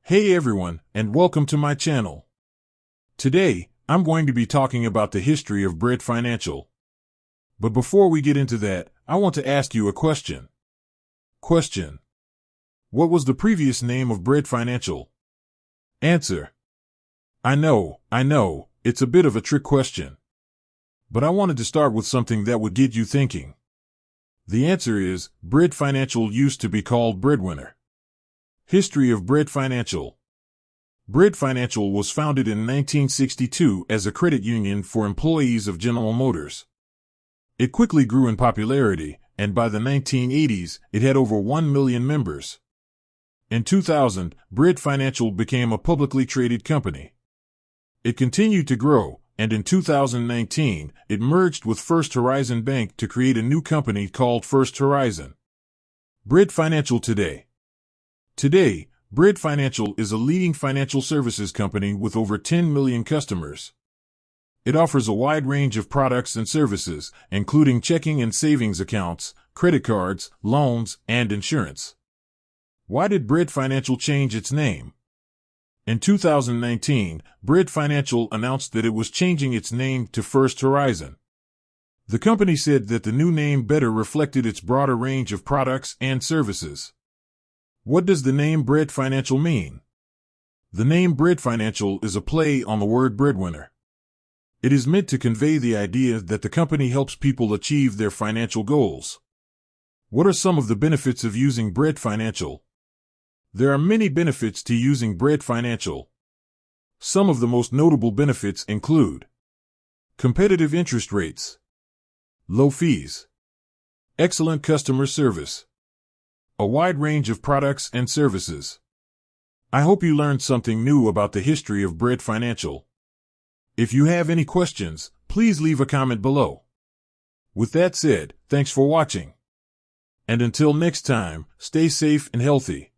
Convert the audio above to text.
Hey everyone, and welcome to my channel. Today, I'm going to be talking about the history of Bread Financial. But before we get into that, I want to ask you a question. Question: what was the previous name of Bread Financial? Answer: I know, it's a bit of a trick question. But I wanted to start with something that would get you thinking. The answer is, Bread Financial used to be called Breadwinner. History of Bread Financial. Bread Financial was founded in 1962 as a credit union for employees of General Motors. It quickly grew in popularity, and by the 1980s, it had over 1 million members. In 2000, Bread Financial became a publicly traded company. It continued to grow, and in 2019, it merged with First Horizon Bank to create a new company called First Horizon. Bread Financial today. Today, Bread Financial is a leading financial services company with over 10 million customers. It offers a wide range of products and services, including checking and savings accounts, credit cards, loans, and insurance. Why did Bread Financial change its name? In 2019, Bread Financial announced that it was changing its name to First Horizon. The company said that the new name better reflected its broader range of products and services. What does the name Bread Financial mean? The name Bread Financial is a play on the word breadwinner. It is meant to convey the idea that the company helps people achieve their financial goals. What are some of the benefits of using Bread Financial? There are many benefits to using Bread Financial. Some of the most notable benefits include competitive interest rates, low fees, excellent customer service, a wide range of products and services. I hope you learned something new about the history of Bread Financial. If you have any questions, please leave a comment below. With that said, thanks for watching. And until next time, stay safe and healthy.